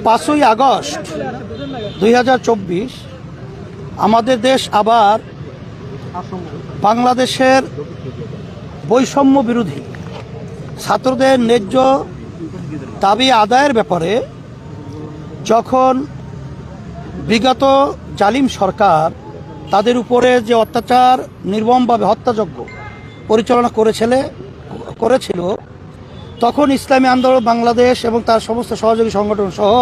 5ই August 2024 আমাদের দেশ আবার বাংলাদেশের বৈষম্য বিরোধী ছাত্রদের ন্যায্য দাবি আদায়ের ব্যাপারে যখন বিগত জালিম সরকার তাদের উপরে যে অত্যাচার নির্মমভাবে হত্যাযজ্ঞ পরিচালনা করেছিল তখন ইসলামী আন্দোলন বাংলাদেশ এবং তার সমস্ত সহযোগী সংগঠন সহ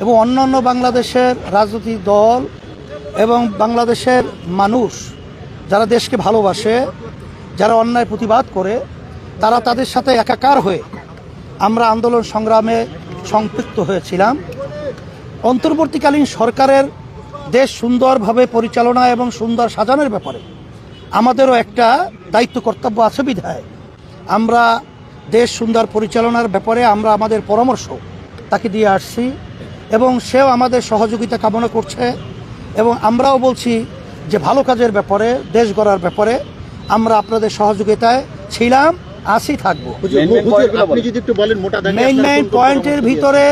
এবং অন্যান্য বাংলাদেশের রাজনৈতিক দল এবং বাংলাদেশের মানুষ যারা দেশকে ভালোবাসে, যারা অন্যায় প্রতিবাদ করে, তারা তাদের সাথে একাকার হয়ে আমরা আন্দোলন সংগ্রামে সম্পৃক্ত হয়েছিলাম। অন্তর্বর্তীকালীন সরকারের দেশ সুন্দরভাবে পরিচালনা এবং সুন্দর সাজানোর ব্যাপারে আমাদেরও একটা দায়িত্ব কর্তব্য আছে বিধায় আমরা দেশ সুন্দর পরিচালনার ব্যাপারে আমরা আমাদের পরামর্শ তাকে দিয়ে আসছি এবং সেও আমাদের সহযোগিতা কামনা করছে এবং আমরাও বলছি যে ভালো কাজের ব্যাপারে, দেশ গড়ার ব্যাপারে আমরা আপনাদের সহযোগিতায় ছিলাম, আছি, থাকবো। মেইন পয়েন্টের ভিতরে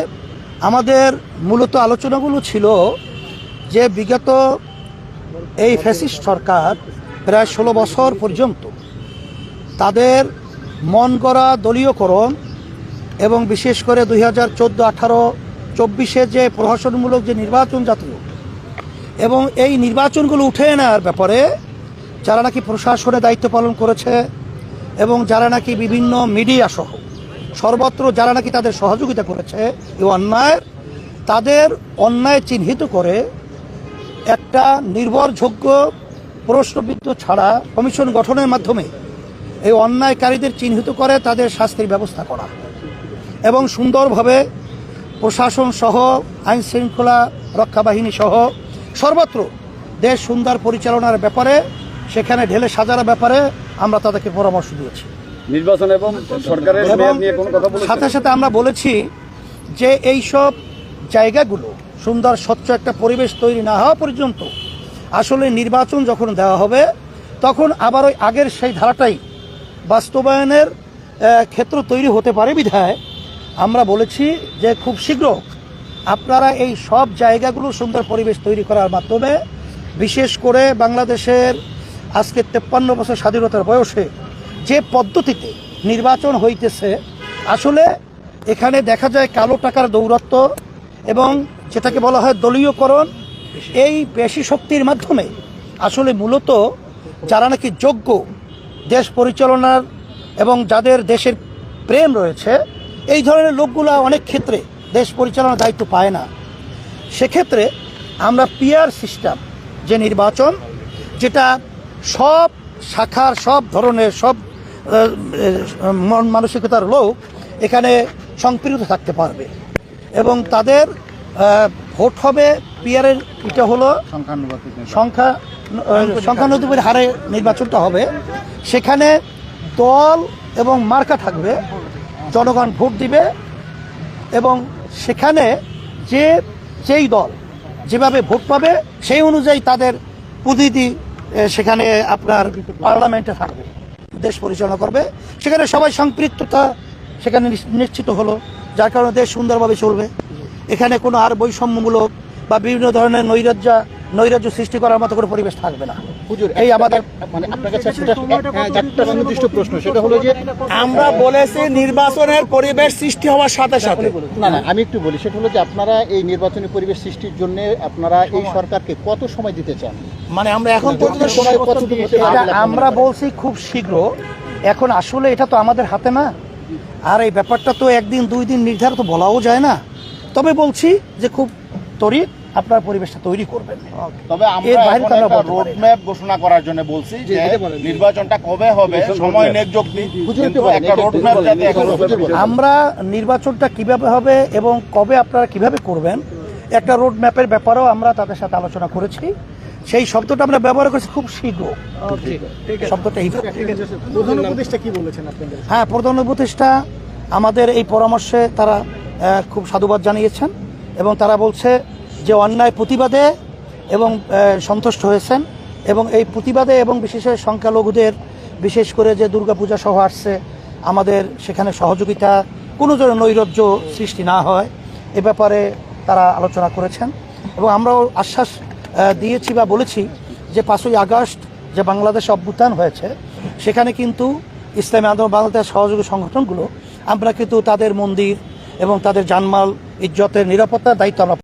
আমাদের মূলত আলোচনাগুলো ছিল যে বিগত এই ফ্যাসিস্ট সরকার প্রায় 16 বছর পর্যন্ত তাদের মন গড়া দলীয়করণ এবং বিশেষ করে 2014-18-24 যে প্রহসনমূলক যে নির্বাচন জাতীয় এবং এই নির্বাচনগুলো উঠে নেওয়ার ব্যাপারে যারা নাকি প্রশাসনে দায়িত্ব পালন করেছে এবং যারা নাকি বিভিন্ন মিডিয়া সহ সর্বত্র যারা নাকি তাদের সহযোগিতা করেছে এই তাদের অন্যায় চিহ্নিত করে একটা নির্ভরযোগ্য প্রশ্নবিদ্ধ ছাড়া কমিশন গঠনের মাধ্যমে এই অন্যায়কারীদের চিহ্নিত করে তাদের শাস্তির ব্যবস্থা করা এবং সুন্দরভাবে প্রশাসন সহ আইন শৃঙ্খলা রক্ষা বাহিনী সহ সর্বত্র দেশ সুন্দর পরিচালনার ব্যাপারে সেখানে ঢেলে সাজানোর ব্যাপারে আমরা তাদেরকে পরামর্শ দিয়েছি। নির্বাচন এবং সরকারের মেয়াদ নিয়ে কোনো কথা বলেছেন? সাথে সাথে আমরা বলেছি যে এই সব জায়গাগুলো সুন্দর স্বচ্ছ একটা পরিবেশ তৈরি না হওয়া পর্যন্ত আসলে নির্বাচন যখন দেওয়া হবে তখন আবার ওই আগের সেই ধারাটাই বাস্তবায়নের ক্ষেত্র তৈরি হতে পারে বিধায় আমরা বলেছি যে খুব শীঘ্র আপনারা এই সব জায়গাগুলো সুন্দর পরিবেশ তৈরি করার মাধ্যমে বিশেষ করে বাংলাদেশের আজকে 53 বছর স্বাধীনতার বয়সে যে পদ্ধতিতে নির্বাচন হইতেছে আসলে এখানে দেখা যায় কালো টাকার দৌরাত্ম্য এবং যেটাকে বলা হয় দলীয়করণ, এই পেশি শক্তির মাধ্যমে আসলে মূলত যারা নাকি যোগ্য দেশ পরিচালনার এবং যাদের দেশের প্রেম রয়েছে এই ধরনের লোকগুলো অনেক ক্ষেত্রে দেশ পরিচালনার দায়িত্ব পায় না। সেক্ষেত্রে আমরা পিয়ার সিস্টেম যে নির্বাচন, যেটা সব শাখার সব ধরনের সব মন মানসিকতার লোক এখানে সম্পৃক্ত থাকতে পারবে এবং তাদের ভোট হবে পিয়ারের, এটা হলো সংখ্যানুপাতিক হারে নির্বাচনটা হবে। সেখানে দল এবং মার্কা থাকবে, জনগণ ভোট দিবে এবং সেখানে যেই দল যেভাবে ভোট পাবে সেই অনুযায়ী তাদের প্রতিনিধি সেখানে আপনার পার্লামেন্টে থাকবে, দেশ পরিচালনা করবে। সেখানে সবাই সম্পৃক্ততা সেখানে নিশ্চিত হলো, যার কারণে দেশ সুন্দরভাবে চলবে। এখানে কোনো আর বৈষম্যমূলক বা বিভিন্ন ধরনের নৈরাজ্য সৃষ্টি করার মতো কোনো পরিবেশ থাকবে না। এই আমাদের মানে আপনার কাছে একটা নির্দিষ্ট প্রশ্ন, সেটা হলো যে আমরা বলেছি নির্বাচনের পরিবেশ সৃষ্টি হওয়ার সাথে সাথে না আমি একটু বলি, সেটা হলো যে আপনারা এই নির্বাচনী পরিবেশ সৃষ্টির জন্য আপনারা এই সরকারকে কত সময় দিতে চান? মানে আমরা এখন আমরা বলছি খুব শীঘ্র। এখন আসলে এটা তো আমাদের হাতে না, আর এই ব্যাপারটা তো একদিন 2 দিন নির্ধারিত বলাও যায় না। তবে বলছি যে খুব ত্বরিত আপনার পরিবেশটা তৈরি করবেন। তবে আমরা রোডম্যাপ ঘোষণা করার জন্য বলছি যে নির্বাচনটা কবে হবে, সময় আমরা নির্বাচনটা কিভাবে হবে এবং কবে আপনারা কিভাবে করবেন একটা রোডম্যাপের ব্যাপারেও আমরা তাদের সাথে আলোচনা করেছি। সেই শব্দটা আমরা ব্যবহার করেছি খুব শীঘ্র শব্দটা। প্রধান উপদেষ্টা কি বলেছেন আপনাদের? হ্যাঁ, প্রধান উপদেষ্টা আমাদের এই পরামর্শে তারা খুব সাধুবাদ জানিয়েছেন এবং তারা বলছে যে অন্যায় প্রতিবাদে এবং সন্তুষ্ট হয়েছেন এবং এই প্রতিবাদে এবং বিশেষ সংখ্যালঘুদের বিশেষ করে যে দুর্গাপূজা সহ আসছে আমাদের সেখানে সহযোগিতা কোনো ধরনের নৈরাজ্য সৃষ্টি না হয় এ ব্যাপারে তারা আলোচনা করেছেন এবং আমরাও আশ্বাস দিয়েছি বা বলেছি যে 5ই আগস্ট যে বাংলাদেশে অভ্যুত্থান হয়েছে সেখানে কিন্তু ইসলামী আন্দোলন বাংলাদেশ সহযোগী সংগঠনগুলো আমরা কিন্তু তাদের মন্দির এবং তাদের জানমাল ইজ্জতের নিরাপত্তার দায়িত্ব আমরা